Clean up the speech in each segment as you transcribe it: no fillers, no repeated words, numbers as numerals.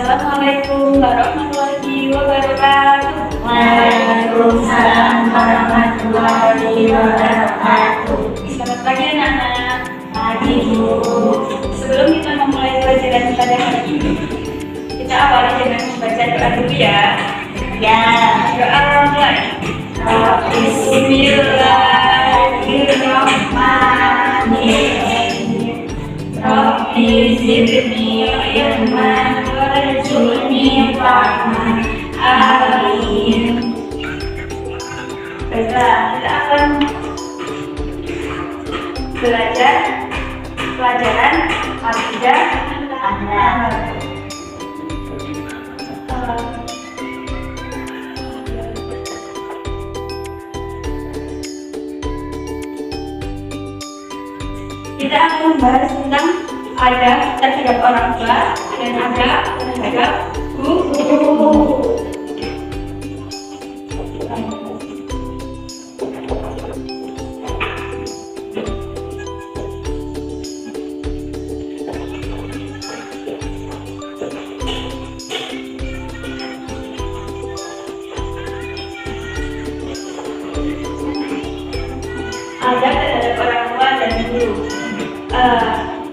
Assalamualaikum warahmatullahi wabarakatuh. Waalaikumsalam warahmatullahi wabarakatuh. Selamat pagi anak-anak. Pagi Bu. Sebelum kita memulai pelajaran pada hari ini, kita awali dengan membaca doa dulu ya. Ya. Doa mulai. Bismillahirrahmanirrahim. Rabbi zidni ilman warzuqni fahman. Amin. Baiklah, kita akan belajar pelajaran akidah anak. Kita akan membahas tentang adab terhadap orang tua dan adab terhadap guru. Adab terhadap orang tua dan guru.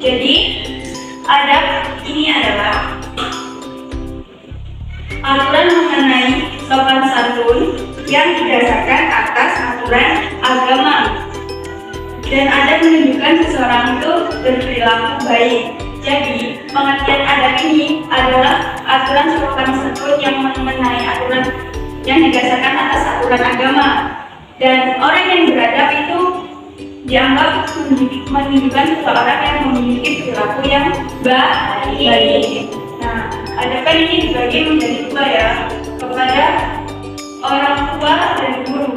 Jadi adab ini adalah aturan mengenai sopan santun yang didasarkan atas aturan agama, dan adab menunjukkan seseorang itu berperilaku baik. Jadi pengertian adab ini adalah aturan sopan santun yang mengenai aturan yang didasarkan atas aturan agama, dan orang yang beradab itu dianggap menunjukkan seseorang yang memiliki perilaku yang baik. Nah, adab kan ini dibagi menjadi dua ya, kepada orang tua dan guru.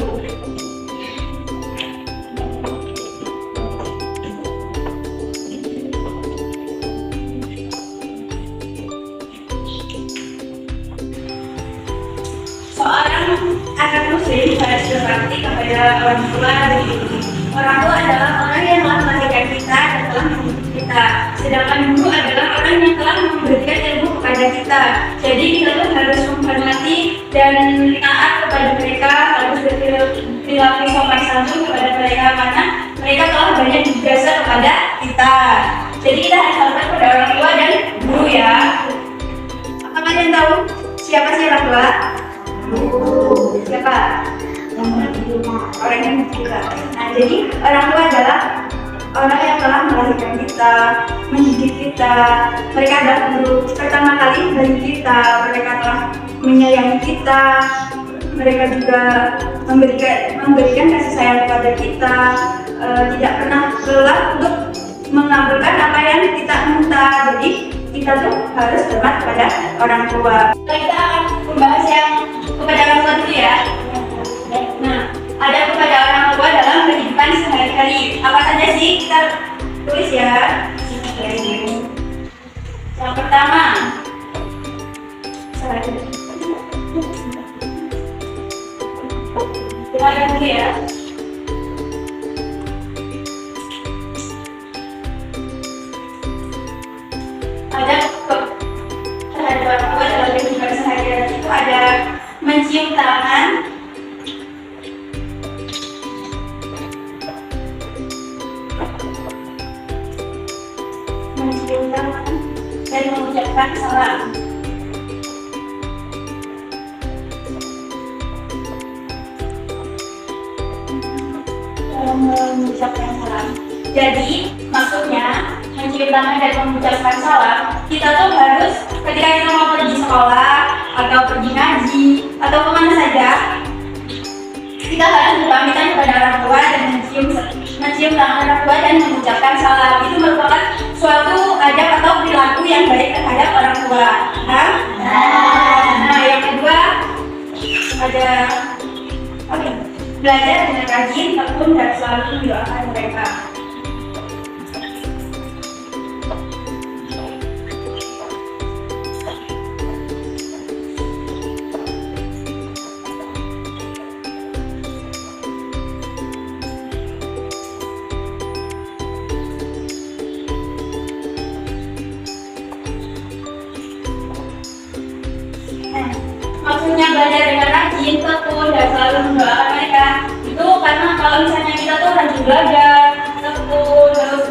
Seorang anak muslim harus berbakti kepada orang tua dan guru. Orang tua adalah orang yang telah melahirkan kita dan telah mendidik kita, sedangkan guru adalah orang yang telah memberikan ilmu kepada kita. Jadi kita tuh harus menghormati dan taat kepada mereka, harus berperilaku sopan santun kepada mereka karena mereka telah banyak berjasa kepada kita. Jadi kita harus hormat kepada orang tua dan guru ya. Apa kalian tahu siapa sih orang tua? Guru. Siapa? Orang yang kita. Nah, jadi orang tua adalah orang yang telah melahirkan kita, mendidik kita. Mereka adalah guru pertama kali bagi kita. Mereka telah menyayangi kita. Mereka juga memberikan kasih sayang kepada kita. Tidak pernah lelah untuk mengabulkan apa yang kita minta. Jadi kita tuh harus hormat kepada orang tua. Kita akan membahas yang kepada orang tua dulu ya. Nah, ada kepada orang tua dalam kehidupan sehari-hari. Apa saja sih? Kita tulis ya. Yang pertama, kita lihat dulu ya. Ada terhadap orang tua dalam kehidupan sehari-hari itu ada mencium tangan, dan mengucapkan salam. Mengucapkan salam. Jadi maksudnya mencium tangan dan mengucapkan salam, kita tuh harus ketika kita mau pergi sekolah atau pergi ngaji atau kemana saja, kita harus berpamitan kepada orang tua dan mencium tangan orang tua dan mengucapkan salam. Itu merupakan suatu adab atau perilaku yang baik terhadap orang tua. Nah, yang kedua ada belajar dengan rajin, tekun, dan selalu mendoakan mereka. belajar dengan rajin, tekun, dan selalu mendoakan mereka. Itu karena kalau misalnya kita tuh rajin belajar, tekun, terus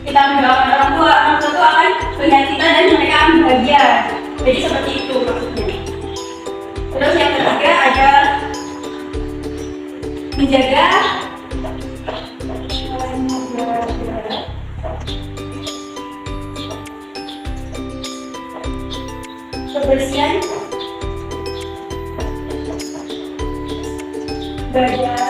kita mendoakan orang tua akan melihat kita dan mereka akan bahagia. Jadi seperti itu maksudnya. Terus yang ketiga ada menjaga kebersihan badan dan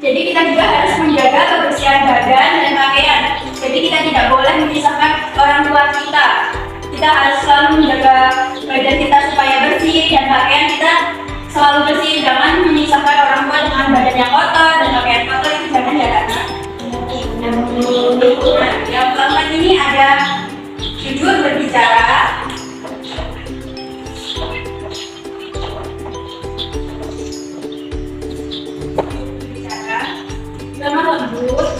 jadi kita juga harus menjaga kebersihan badan dan pakaian. Jadi kita tidak boleh memisahkan orang tua kita. Kita harus selalu menjaga badan kita supaya bersih dan pakaian kita selalu bersih. Jangan memisahkan orang tua dengan badan yang kotor dan pakaian kotor, itu jangan ya karena. Yang keempat ini ada jujur berbicara. Lemah lembut,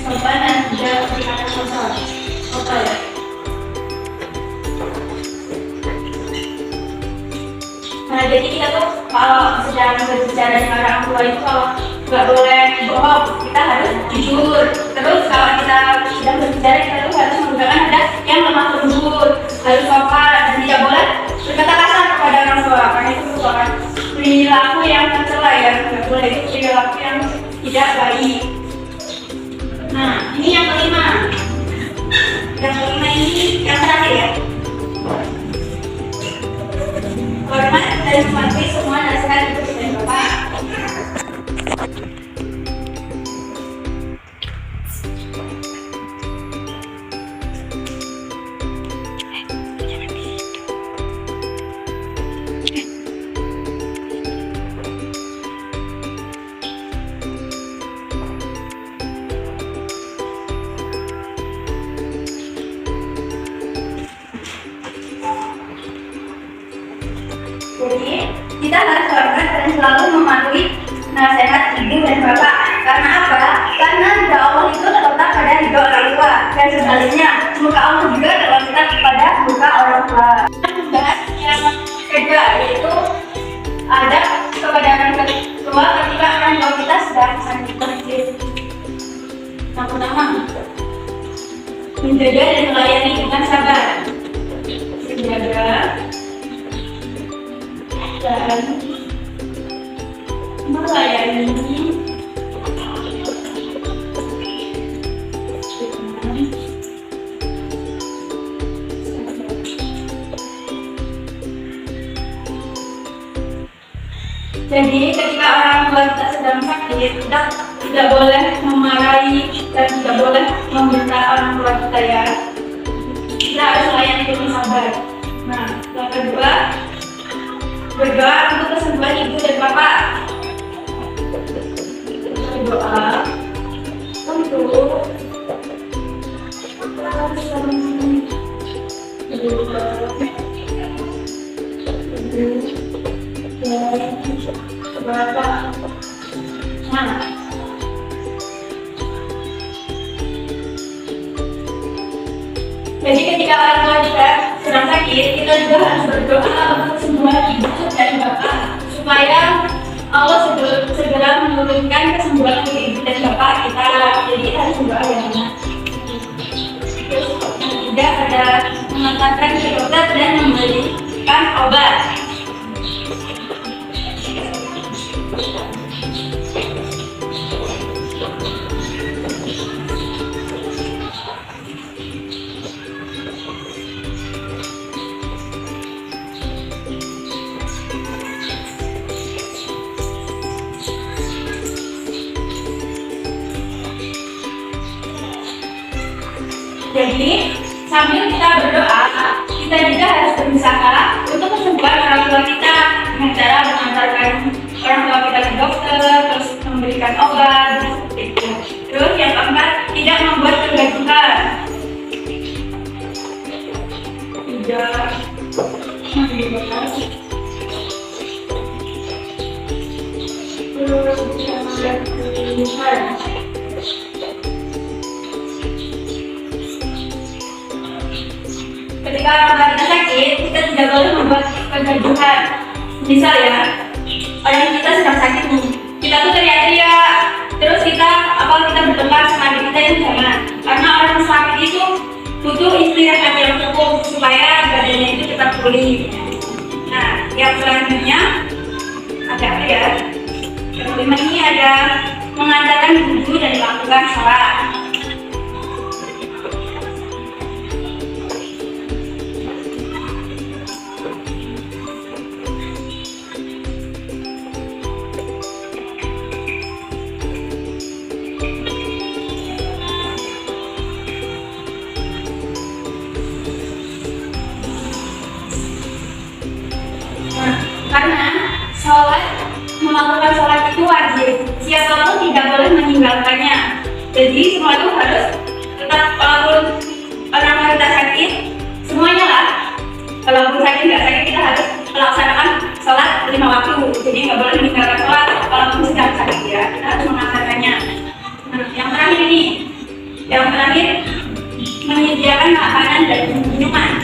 sopan dan tidak berkata kotor. Nah, jadi kita tuh kalau sedang berbicara dengan orang tua itu kalau nggak boleh bohong, kita harus jujur. Terus kalau kita sedang berbicara kita tuh harus menggunakan nada yang lemah lembut, harus sopan dan tidak boleh berkata kasar kepada orang tua karena itu merupakan perilaku yang tercela ya, nggak boleh, itu perilaku yang tidak baik. Nah, ini yang kelima. Yang kelima ini yang terakhir ya. Hormat dan mematuhi semua nasihat ibu dan bapak. Jadi kita harus hormat dan selalu mematuhi nasihat ibu dan bapak. Karena apa? Karena ridha Allah itu terletak pada ridha orang tua dan sebaliknya muka Allah juga terletak pada muka orang tua. Membahas yang kedua yaitu adab kepada orang tua ketika orang tua kita sedang sakit. Yang pertama, menjaga dan melayani dengan sabar. Menjaga dan melayani jadi ketika orang tua kita sedang sakit, kita tidak boleh memarahi dan tidak boleh meminta orang tua kita ya. Kita harus melayani dengan sabar. Nah, yang kedua, berdoa untuk kesembuhan ibu dan bapak. Berdoa untuk bapak. Nah, jadi ketika orang tua kita sedang sakit, kita juga harus berdoa untuk kesembuhan ibu dan bapak supaya Allah segera menurunkan kesembuhan untuk ibu dan bapak kita. Jadi kita harus berdoa ya. Tidak ada mengantarkan ke dokter dan memberikan obat. Jadi sambil kita berdoa, kita juga harus berusaha untuk kesembuhan orang tua kita dengan cara mengantarkan orang sakit, kita tidak boleh membuat kegaduhan. Misal ya, orang kita sedang sakit nih, kita tuh teriak-teriak, terus kita bertengkar sama adik kita, yang jangan. Karena orang sakit itu butuh istirahat yang cukup supaya badannya itu tetap pulih. Nah, yang selanjutnya ada apa ya? Yang kelima ini ada mengantarkan wudhu dan melakukan sholat. Karena melakukan sholat itu wajib, siapapun tidak boleh meninggalkannya. Jadi semua itu harus tetap, walaupun orang kita sakit, semuanya lah. Walaupun sakit nggak sakit, kita harus melaksanakan sholat 5 waktu. Jadi nggak boleh meninggalkan sholat walaupun sedang sakit ya. Kita harus mengamalkannya. Nah, yang terakhir ini, menyediakan makanan dan minuman.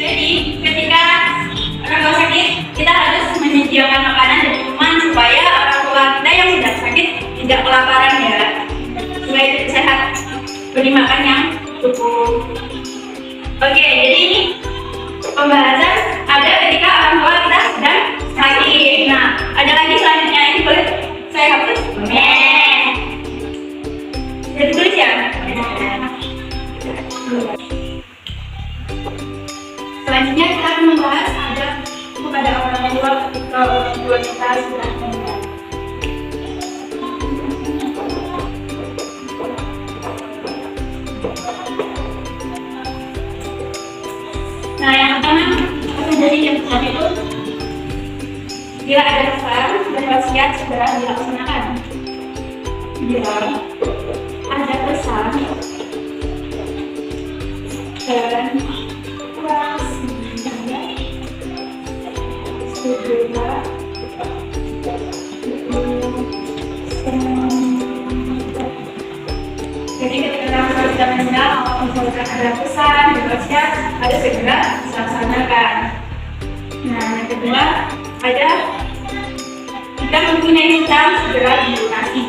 Jadi ketika orang tua sakit, kita harus menyediakan makanan dan minuman supaya orang tua kita yang sedang sakit tidak kelaparan ya, supaya sehat, beri makan yang cukup. Oke, jadi ini pembahasan ada ketika orang tua kita sedang sakit. Nah, ada lagi selanjutnya, ini boleh saya hapus? Jadi tulis ya. Selanjutnya kita akan membahas ada kepada orang tua ketika orang tua kita sudah meninggal. Nah, yang pertama akan jadi yang pertama itu, bila ada pesan dan wasiat segera dilaksanakan. Bila ada pesan dan jadi ketika orang tua sudah meninggal, misalkan ada pesan dan wasiat, ada segera dilaksanakan. Nah, yang kedua ada jika mempunyai hutang segera dilunasi.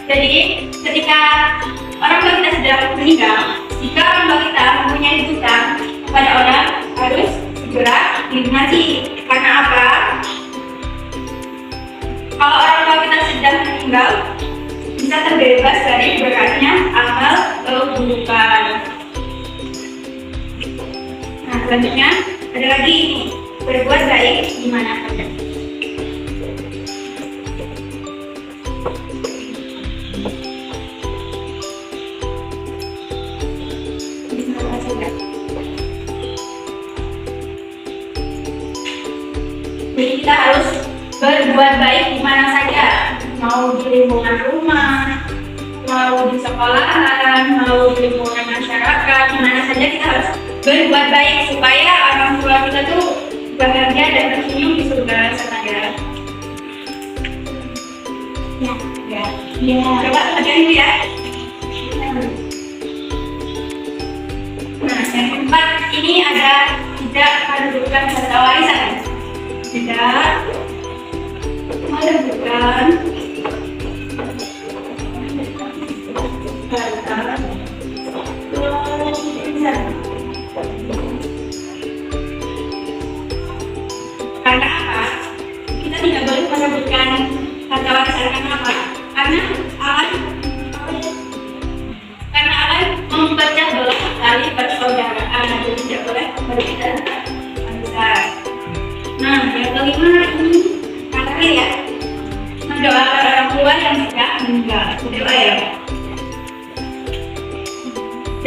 Jadi ketika orang tua kita sudah meninggal, jika orang tua kita mempunyai hutang kepada orang, harus segera dilunasi. Karena apa? Kalau orang tua kita sudah meninggal, bisa terbebas dari beratnya amal keburukan. Nah, selanjutnya ada lagi berbuat baik di mana saja. Jadi kita harus berbuat baik di mana saja, mau di lingkungan rumah, mau di sekolahan, mau di lingkungan masyarakat, di mana saja kita harus berbuat baik supaya orang tua kita tuh bahagia dan tersenyum di surga sana ya. Ya. Coba ajarin dulu ya. Nah, yang keempat ini ada tidak menentukan harta warisan. Tidak menentukan harta warisan. Karena apa? Kita tidak boleh menyebutkan harta warisan. Karena apa? Karena Allah mempercah belah tali persaudaraan, jadi tidak boleh menyebutkan warisan. Nah, yang kelima ini kata ya, mendoakan orang tua yang sudah meninggal. Berdoa ya.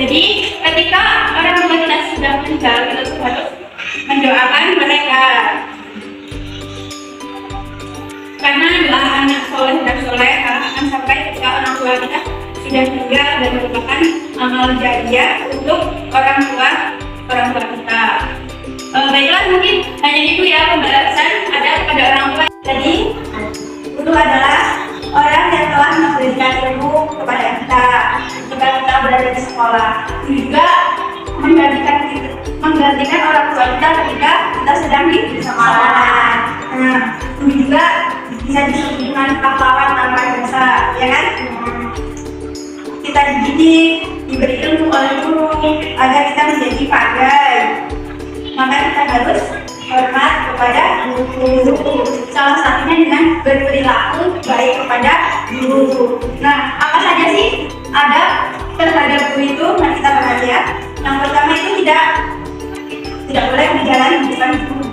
Jadi ketika orang tua kita sudah meninggal, kita harus mendoakan mereka. Karena doa anak soleh dan soleha akan sampai ketika orang tua kita sudah meninggal dan merupakan amal jariah untuk orang tua kita. Baiklah, mungkin hanya itu ya pembahasan ada kepada orang tua. Jadi guru adalah orang yang telah memberikan ilmu kepada kita ketika kita berada di sekolah, juga menggantikan orang tua kita ketika kita sedang di sekolah. Nah, ini juga bisa disebut dengan pahlawan tanpa jasa, ya kan? Kita dididik, diberi ilmu oleh guru agar kita menjadi pandai. Maka kita harus hormat kepada guru. Salah satunya dengan berperilaku baik kepada guru. Nah, apa saja sih adab terhadap guru itu? Mari kita bahas ya. Yang pertama itu tidak boleh berjalan di depan guru.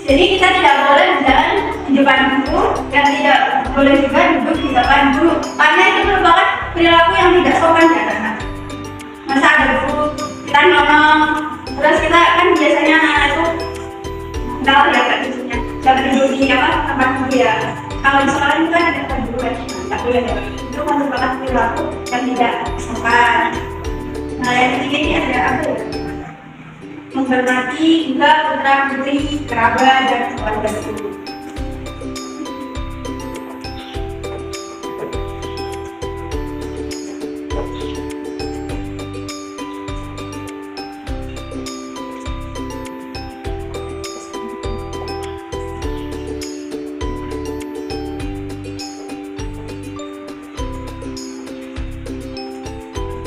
Jadi kita tidak boleh berjalan di depan guru dan tidak boleh juga duduk di depan guru, karena itu merupakan perilaku yang tidak sopan ya kan? Masa ada guru kita ngomong, terus kita kan biasanya anak itu tahu ya kan duduknya, jangan duduk di tempat guru ya. Kalau di sekolah itu kan ada tempat guru kan, tak boleh ya. Itu merupakan perilaku yang tidak sopan. Nah, yang ketiga ini ada apa ya? Menghormati juga putra putri, kerabat dan keluarga guru.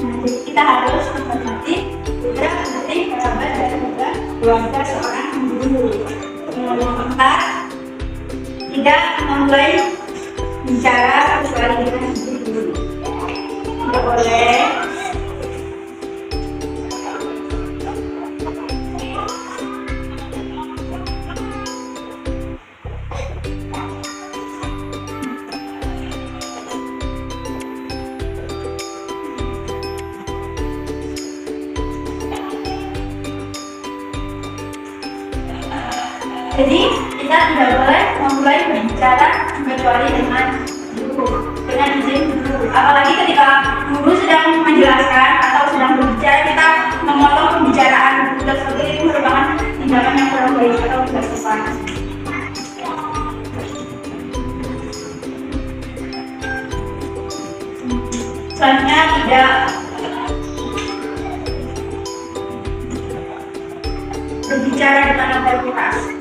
Jadi kita harus menghormati putra putri, kerabat dan juga keluarga seorang guru. Yang keempat, tidak memulai bicara kecuali dengan guru. Tidak boleh. Jadi kita tidak boleh memulai berbicara kecuali dengan guru, dengan izin guru. Apalagi ketika guru sedang menjelaskan atau sedang berbicara, kita memotong pembicaraan guru tersebut, itu merupakan tindakan yang kurang baik atau tidak sopan. Selanjutnya tidak berbicara dengan otoritas.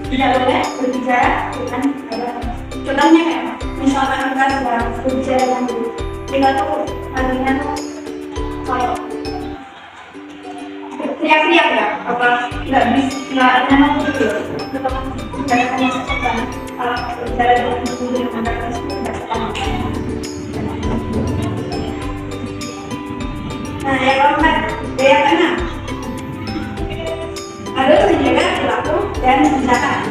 Tidak boleh berbicara dengan contohnya kayak misalkan kita sedang berbicara dengan guru, kita tuh artinya tuh kayak teriak-teriak ya, apa nggak nyaman gitu ya, tindakannya sopan. Kalau berbicara dengan guru dengan kata itu nggak sopan. Nah, yang keempat, yang keenam, harus menjaga perilaku dan tindakan.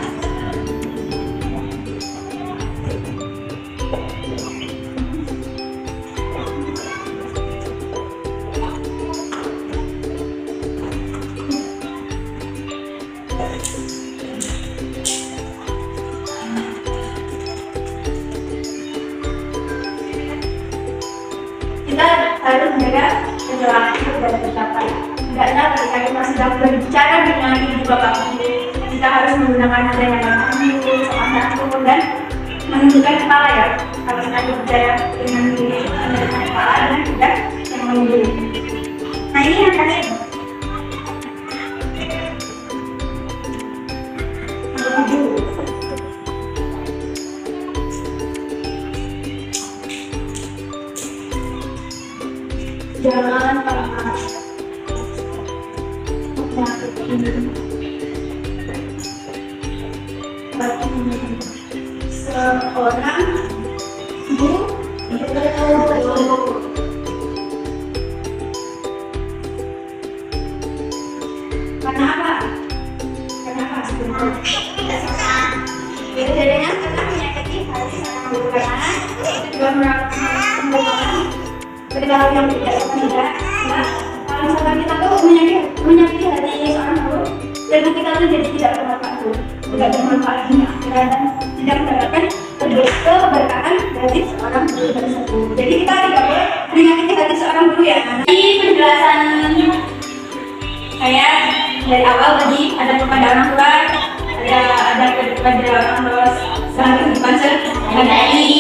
Kita harus menjaga perilaku dan tindakan. Tidaknya ketika kita sedang berbicara dengan ibu bapak guru, kita harus menggunakan nada yang lembut, sopan santun, dan menundukkan kepala ya. Kalau kita berbicara dengan menundukkan kepala dan tidak yang menunduk. Nah, ini yang tadi Seorang guru. Karena apa? Kenapa? Bedanya karena menyakiti hati seorang guru, karena itu juga merupakan kedalaman yang tidak. Nah, kalau misalkan kita tuh menyakiti hati seorang guru, dan kita tuh jadi tidak bermanfaat guru, tidak bermanfaat dan tidak mendapatkan keberkahan dari seorang guru tersebut. Jadi kita tidak boleh menyakiti hati seorang guru ya. Di penjelasan saya dari awal tadi ada kepada orang tua, ada kepada orang tua sedang kehidupan sehari-hari,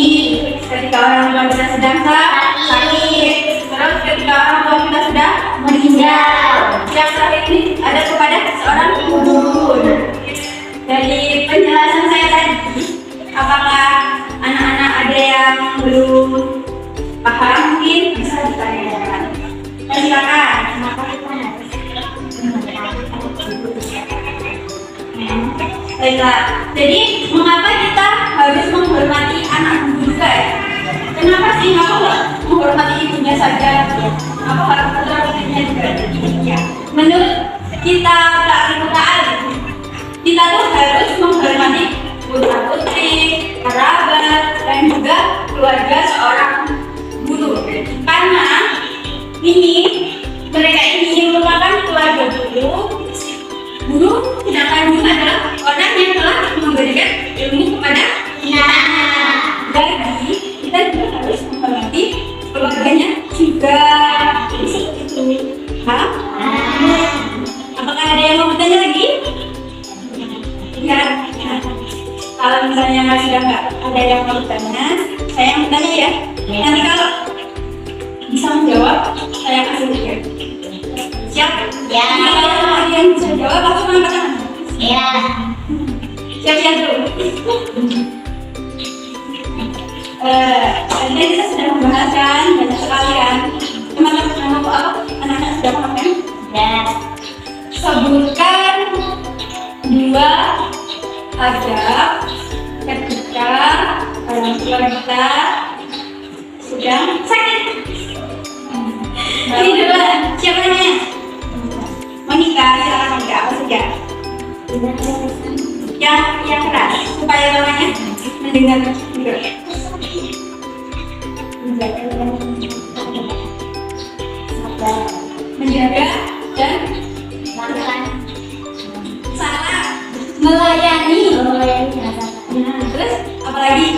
ketika orang tua kita sedang sakit, terus ketika orang tua kita sudah meninggal. Yang terakhir ini ada kepada seorang guru. Dari penjelasan saya tadi, apakah anak-anak ada yang belum paham? Mungkin bisa ditanyakan. Silakan. Baiklah, jadi mengapa kita harus menghormati anak guru juga ya? Kenapa sih aku nggak menghormati ibunya saja? Aku harus menghormatinya juga? Ya. Menurut kita kita tuh harus menghormati putra putri, kerabat, dan juga keluarga seorang guru. Karena mereka ini merupakan keluarga guru. Sedangkan guru adalah orang yang telah memberikan ilmu kepada kita. Jadi kita juga harus menghormati keluarganya juga. Itu. Hah? Apakah ada yang mau bertanya lagi? Ya. Kalau misalnya sudah nggak ada yang mau bertanya, saya yang bertanya ya. Nanti kalau bisa menjawab, saya kasih tiket. Siap? Ya. Kalau ada yang bisa jawab, langsung angkat tangan. Ya. Siap-siap dulu. Tadi kita sudah membahas kan banyak sekali kan. Teman-teman apa? Anak-anak sudah paham kan? Ya. Sebutkan 2 adab ketika orang tua kita sedang sakit. Ini dulu, siapa namanya? Monika, silakan Monika, apa saja? Yang keras, supaya namanya mendengar juga. Menjaga dan salah melayani. Nah, terus apa lagi?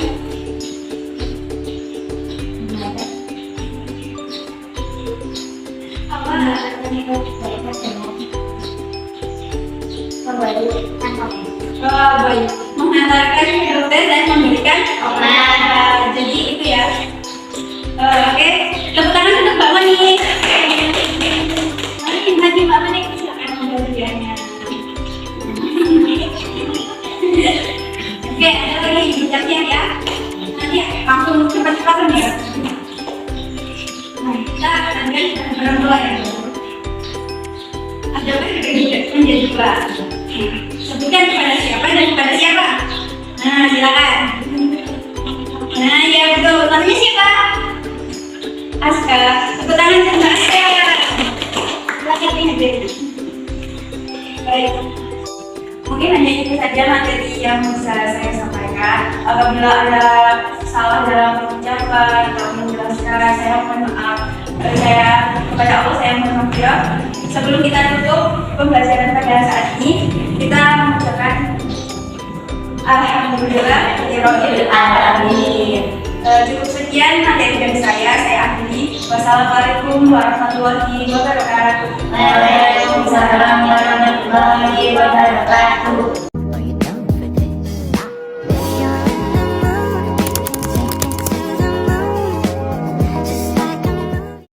Baik, mengantarkan ke dokter dan memberikan obat. Jadi itu ya. Oke, tepuk tangan untuk Mbak Mani. Mari Mbak Mani, silakan pembagiannya. Oke, ada lagi siap-siap ya. Nanti langsung cepat-cepatan ya. Nah, kita akan orang tua ya. Ada apa yang menjadi kelas? Sebutkan kepada siapa dan kepada siapa. Nah, silakan. Nah, ya betul. Namanya siapa? Aska. Tepuk tangan untuk Aska. Silakan hadir. Baik. Mungkin hanya itu saja materi yang bisa saya sampaikan. Apabila ada salah dalam ucapan atau menjelaskan, saya mohon maaf. Kepada Allah saya mohon maaf ya. Sebelum kita tutup pembelajaran pada saat ini, kita mengucapkan Alhamdulillah Rabbil Alamin. Cukup sekian materi dari saya akhiri. Wassalamualaikum warahmatullahi wabarakatuh. Waalaikumsalam